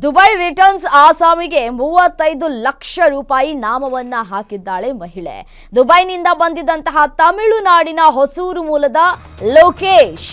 Dubai returns ಆಸಾಮಿಗೆ 35 lakh ರೂಪಾಯಿ ನಾಮವನ್ನ ಹಾಕಿದ್ದಾಳೆ ಮಹಿಳೆ. ದುಬೈನಿಂದ ಬಂದಿದ್ದಂತಹ ತಮಿಳುನಾಡಿನ ಹೊಸೂರು ಮೂಲದ ಲೋಕೇಶ್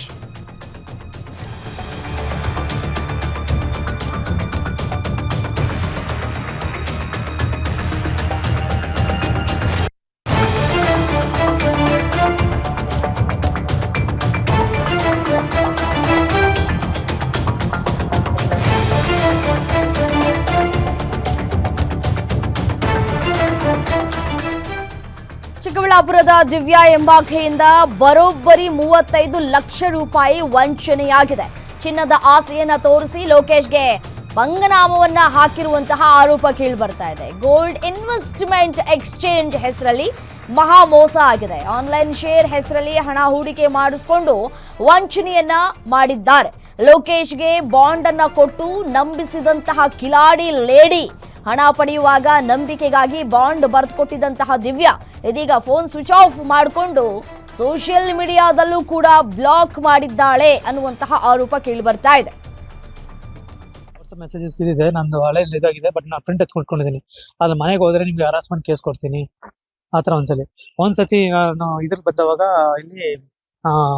ಚಿಕ್ಕಬಳ್ಳಾಪುರದ ದಿವ್ಯಾ ಎಂಬಾಕೆಯಿಂದ ಬರೋಬ್ಬರಿ 35 ಲಕ್ಷ ರೂಪಾಯಿ ವಂಚನೆಯಾಗಿದೆ. ಚಿನ್ನದ ಆಸೆಯನ್ನ ತೋರಿಸಿ ಲೋಕೇಶ್ಗೆ ಪಂಗನಾಮವನ್ನ ಹಾಕಿರುವಂತಹ ಆರೋಪ ಕೇಳಿಬರ್ತಾ ಇದೆ. ಗೋಲ್ಡ್ ಇನ್ವೆಸ್ಟ್ಮೆಂಟ್ ಎಕ್ಸ್ಚೇಂಜ್ ಹೆಸರಲ್ಲಿ ಮಹಾ ಮೋಸ ಆಗಿದೆ. ಆನ್ಲೈನ್ ಶೇರ್ ಹೆಸರಲ್ಲಿ ಹಣ ಹೂಡಿಕೆ ಮಾಡಿಸಿಕೊಂಡು ವಂಚನೆಯನ್ನ ಮಾಡಿದ್ದಾರೆ. ಲೋಕೇಶ್ಗೆ ಬಾಂಡ್ ಅನ್ನ ಕೊಟ್ಟು ನಂಬಿಸಿದಂತಹ ಕಿಲಾಡಿ ಲೇಡಿ ಹಣ ಪಡೆಯುವಾಗ ನಂಬಿಕೆಗಾಗಿ ಬಾಂಡ್ ಬರೆದುಕೊಟ್ಟಿದ್ದಂತಹ ದಿವ್ಯಾ ಇದೀಗ ಫೋನ್ ಸ್ವಿಚ್ ಆಫ್ ಮಾಡಿಕೊಂಡು ಸೋಷಿಯಲ್ ಮೀಡಿಯಾದಲ್ಲೂ ಕೂಡ ಬ್ಲಾಕ್ ಮಾಡಿದ್ದಾಳೆ ಅನ್ನುವಂತಹ ಆರೋಪ ಕೇಳಿ ಬರ್ತಾ ಇದೆ. ಮೆಸೇಜಸ್ ಇದೆ, ನಂದು ಹಳೆ ಇದಾಗಿದೆ, ಬಟ್ ನಾನು ಪ್ರಿಂಟ್ ಎತ್ಕೊಳ್ಕೊಂಡಿದ್ದೀನಿ. ಅದ್ರ ಮನೆಗೆ ಹೋದ್ರೆ ನಿಮ್ಗೆ ಹರಾಸ್ಮೆಂಟ್ ಕೇಸ್ ಕೊಡ್ತೀನಿ ಆ ಥರ ಒಂದ್ಸತಿ ನಾನು ಇದ್ರಲ್ಲಿ ಬಂದವಾಗ ಇಲ್ಲಿ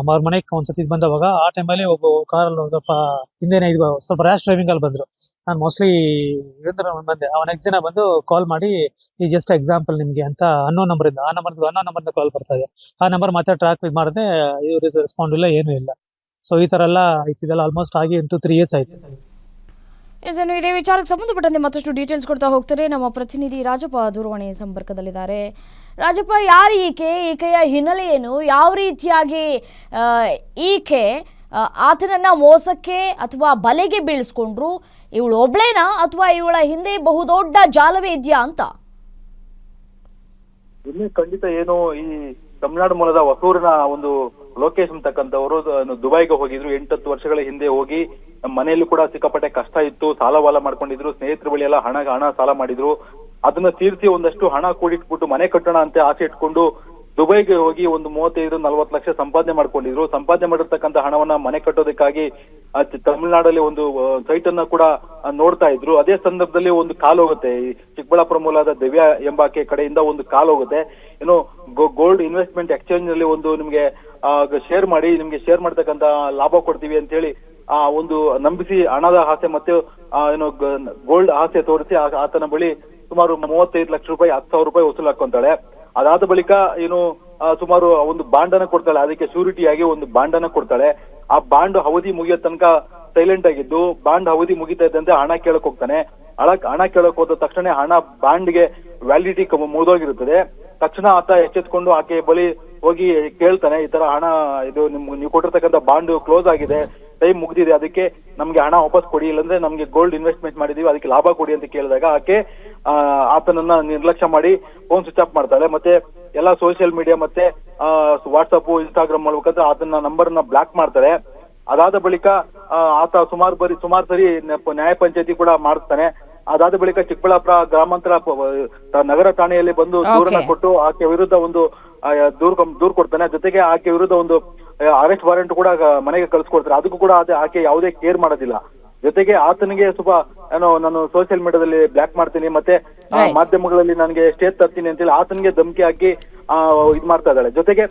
ಅವ್ರ ಮನೆಗೆ ಒಂದ್ಸತಿ ಬಂದವಾಗ ಆ ಟೈಮಲ್ಲಿ ಒಬ್ಬ ಕಾರಲ್ಲಿ ಸ್ವಲ್ಪ ಹಿಂದೆನೇ ಸ್ವಲ್ಪ ರ್ಯಾಶ್ ಡ್ರೈವಿಂಗ್ ಅಲ್ಲಿ ಬಂದ್ರು. ನಾನು ಮೋಸ್ಟ್ಲಿ ಬಂದೆ. ಅವ್ನ ನೆಕ್ಸ್ಟ್ ದಿನ ಬಂದು ಕಾಲ್ ಮಾಡಿ ಈ ಜಸ್ಟ್ ಎಕ್ಸಾಂಪಲ್ ನಿಮ್ಗೆ ಅಂತ ಅನ್ನೋ ನಂಬರ್ದ ಕಾಲ್ ಬರ್ತಾ ಇದೆ. ಆ ನಂಬರ್ ಮತ್ತೆ ಟ್ರ್ಯಾಕ್ ಮಾಡಿದ್ರೆ ಇವ್ರು ರೆಸ್ಪಾಂಡ್ ಇಲ್ಲ, ಏನೂ ಇಲ್ಲ. ಸೊ ಈ ತರ ಎಲ್ಲ ಇದೆಲ್ಲ ಆಲ್ಮೋಸ್ಟ್ ಆಗಿ 2-3 years ಆಯ್ತು. ಇನ್ನು ಇದೇ ವಿಚಾರಕ್ಕೆ ಸಂಬಂಧಪಟ್ಟಂತೆ ಮತ್ತಷ್ಟು ಡೀಟೇಲ್ಸ್ ಕೊಡ್ತಾ ಹೋಗ್ತಾರೆ ನಮ್ಮ ಪ್ರತಿನಿಧಿ ರಾಜಪ್ಪ ದೂರವಾಣಿ ಸಂಪರ್ಕದಲ್ಲಿದ್ದಾರೆ. ರಾಜಪ್ಪ, ಯಾರು ಈಕೆಯ ಹಿನ್ನೆಲೆ ಏನು? ಯಾವ ರೀತಿಯಾಗಿ ಈಕೆ ಆತನನ್ನ ಮೋಸಕ್ಕೆ ಅಥವಾ ಬಲೆಗೆ ಬೀಳಿಸ್ಕೊಂಡ್ರು? ಇವಳು ಒಬ್ಳೇನಾ ಅಥವಾ ಇವಳ ಹಿಂದೆ ಬಹುದೊಡ್ಡ ಜಾಲವೇ ಇದೆಯಾ ಅಂತ? ಖಂಡಿತ ಏನು, ಈ ತಮಿಳುನಾಡು ಮೂಲದ ಹೊಸೂರಿನ ಒಂದು ಲೋಕೇಶ್ ಅಂತಕ್ಕಂಥವರು ದುಬೈಗೆ ಹೋಗಿದ್ರು. 8-10 ವರ್ಷಗಳ ಹಿಂದೆ ಹೋಗಿ ನಮ್ಮ ಮನೆಯಲ್ಲೂ ಕೂಡ ಸಿಕ್ಕಾಪಟ್ಟೆ ಕಷ್ಟ ಇತ್ತು, ಸಾಲ ಮಾಡ್ಕೊಂಡಿದ್ರು. ಸ್ನೇಹಿತರ ಬಳಿ ಎಲ್ಲ ಹಣ ಸಾಲ ಮಾಡಿದ್ರು. ಅದನ್ನ ತೀರಿಸಿ ಒಂದಷ್ಟು ಹಣ ಕೂಡಿಟ್ಬಿಟ್ಟು ಮನೆ ಕಟ್ಟೋಣ ಅಂತ ಆಸೆ ಇಟ್ಕೊಂಡು ದುಬೈಗೆ ಹೋಗಿ ಒಂದು 35-40 ಲಕ್ಷ ಸಂಪಾದನೆ ಮಾಡ್ಕೊಂಡಿದ್ರು. ಸಂಪಾದನೆ ಮಾಡಿರ್ತಕ್ಕಂಥ ಹಣವನ್ನ ಮನೆ ಕಟ್ಟೋದಕ್ಕಾಗಿ ತಮಿಳುನಾಡಲ್ಲಿ ಒಂದು ಸೈಟ್ ಅನ್ನ ಕೂಡ ನೋಡ್ತಾ ಇದ್ರು. ಅದೇ ಸಂದರ್ಭದಲ್ಲಿ ಒಂದು ಕಾಲ್ ಹೋಗುತ್ತೆ. ಈ ಚಿಕ್ಕಬಳ್ಳಾಪುರ ಮೂಲದ ದಿವ್ಯಾ ಎಂಬಾಕೆ ಕಡೆಯಿಂದ ಒಂದು ಕಾಲ್ ಹೋಗುತ್ತೆ. ಏನು, ಗೋಲ್ಡ್ ಇನ್ವೆಸ್ಟ್ಮೆಂಟ್ ಎಕ್ಸ್ಚೇಂಜ್ ನಲ್ಲಿ ಒಂದು ನಿಮ್ಗೆ ಶೇರ್ ಮಾಡಿ, ನಿಮ್ಗೆ ಶೇರ್ ಮಾಡ್ತಕ್ಕಂಥ ಲಾಭ ಕೊಡ್ತೀವಿ ಅಂತ ಹೇಳಿ ಒಂದು ನಂಬಿಸಿ ಹಣದ ಆಸೆ ಮತ್ತೆ ಏನು ಗೋಲ್ಡ್ ಆಸೆ ತೋರಿಸಿ ಆತನ ಬಳಿ ಸುಮಾರು 35 ಲಕ್ಷ ರೂಪಾಯಿ 10,000 ರೂಪಾಯಿ ವಸೂಲು ಹಾಕೊಂತಾಳೆ. ಅದಾದ ಬಳಿಕ ಏನು ಸುಮಾರು ಒಂದು ಬಾಂಡ್ ಅನ್ನ ಕೊಡ್ತಾಳೆ. ಅದಕ್ಕೆ ಶ್ಯೂರಿಟಿಯಾಗಿ ಒಂದು ಬಾಂಡ್ ಅನ್ನ ಕೊಡ್ತಾಳೆ. ಆ ಬಾಂಡ್ ಅವಧಿ ಮುಗಿಯೋ ತನಕ ಸೈಲೆಂಟ್ ಆಗಿದ್ದು, ಬಾಂಡ್ ಅವಧಿ ಮುಗಿತಾ ಇದ್ದಂತೆ ಹಣ ಕೇಳಕ್ ಹೋಗ್ತಾನೆ. ಹಣ ಕೇಳಕ್ ಹೋದ ತಕ್ಷಣ ಹಣ ಬಾಂಡ್ಗೆ ವ್ಯಾಲಿಡಿಟಿ ಮುಗಿದೋಗಿರುತ್ತದೆ. ತಕ್ಷಣ ಆತ ಎಚ್ಚೆತ್ಕೊಂಡು ಆಕೆ ಬಳಿ ಹೋಗಿ ಕೇಳ್ತಾನೆ, ಈ ತರ ಹಣ ಇದು ನೀವು ಕೊಟ್ಟಿರ್ತಕ್ಕಂಥ ಬಾಂಡ್ ಕ್ಲೋಸ್ ಆಗಿದೆ, ಟೈಮ್ ಮುಗ್ದಿದೆ, ಅದಕ್ಕೆ ನಮ್ಗೆ ಹಣ ವಾಪಸ್ ಕೊಡಿ, ಇಲ್ಲಾಂದ್ರೆ ನಮ್ಗೆ ಗೋಲ್ಡ್ ಇನ್ವೆಸ್ಟ್ಮೆಂಟ್ ಮಾಡಿದೀವಿ, ಅದಕ್ಕೆ ಲಾಭ ಕೊಡಿ ಅಂತ ಕೇಳಿದಾಗ ಆಕೆ ಆತನನ್ನ ನಿರ್ಲಕ್ಷ್ಯ ಮಾಡಿ ಫೋನ್ ಸ್ವಿಚ್ ಆಫ್ ಮಾಡ್ತಾಳೆ. ಮತ್ತೆ ಎಲ್ಲಾ ಸೋಷಿಯಲ್ ಮೀಡಿಯಾ ಮತ್ತೆ ವಾಟ್ಸಪ್, ಇನ್ಸ್ಟಾಗ್ರಾಮ್ ಮಾಡ್ಬೇಕಂದ್ರೆ ಆತನ ನಂಬರ್ ನ ಬ್ಲಾಕ್ ಮಾಡ್ತಾರೆ. ಅದಾದ ಬಳಿಕ ಆತ ಸುಮಾರು ಸರಿ ನ್ಯಾಯ ಪಂಚಾಯತಿ ಕೂಡ ಮಾಡಿಸ್ತಾನೆ. ಅದಾದ ಬಳಿಕ ಚಿಕ್ಕಬಳ್ಳಾಪುರ ಗ್ರಾಮಾಂತರ ನಗರ ಠಾಣೆಯಲ್ಲಿ ಬಂದು ದೂರನ್ನ ಕೊಟ್ಟು ಆಕೆ ವಿರುದ್ಧ ಒಂದು ದೂರು ಕೊಡ್ತಾನೆ. ಜೊತೆಗೆ ಆಕೆ ವಿರುದ್ಧ ಒಂದು ಅರೆಸ್ಟ್ ವಾರೆಂಟ್ ಕೂಡ ಮನೆಗೆ ಕಳಿಸ್ಕೊಡ್ತಾರೆ. ಅದಕ್ಕೂ ಕೂಡ ಆಕೆ ಯಾವುದೇ ಕೇರ್ ಮಾಡೋದಿಲ್ಲ. ಜೊತೆಗೆ ಆತನಿಗೆ ಸ್ವಲ್ಪ ಏನೋ ನಾನು ಸೋಷಿಯಲ್ ಮೀಡಿಯಾದಲ್ಲಿ ಬ್ಲಾಕ್ ಮಾಡ್ತೀನಿ, ಮತ್ತೆ ಮಾಧ್ಯಮಗಳಲ್ಲಿ ನನಗೆ ಸ್ಟೇಜ್ ತರ್ತೀನಿ ಅಂತೇಳಿ ಆತನಿಗೆ ಧಮಕಿ ಹಾಕಿ ಇದ್ ಮಾಡ್ತಾ ಇದ್ದಾಳೆ. ಜೊತೆಗೆ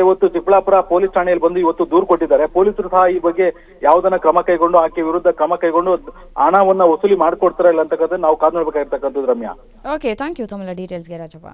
ಇವತ್ತು ಚಿಕ್ಕಬಳ್ಳಾಪುರ ಪೊಲೀಸ್ ಠಾಣೆಯಲ್ಲಿ ಬಂದು ಇವತ್ತು ದೂರು ಕೊಟ್ಟಿದ್ದಾರೆ. ಪೊಲೀಸರು ಸಹ ಈ ಬಗ್ಗೆ ಯಾವುದನ್ನ ಕ್ರಮ ಕೈಗೊಂಡು ಆಕೆ ವಿರುದ್ಧ ಕ್ರಮ ಕೈಗೊಂಡು ಹಣವನ್ನ ವಸೂಲಿ ಮಾಡ್ಕೊಡ್ತಾರ ಇಲ್ಲ ಅಂತಕ್ಕಂಥ ನಾವು ಕಾದು ನೋಡ್ಬೇಕಾಗಿರ್ತಕ್ಕಂಥದ್ದು. ರಮ್ಯಾ, ಓಕೆ, ಥ್ಯಾಂಕ್ ಯು ತಮ್ಮೆಲ್ಲ ಡೀಟೇಲ್ಸ್ಗೆ ರಾಜಪ್ಪ.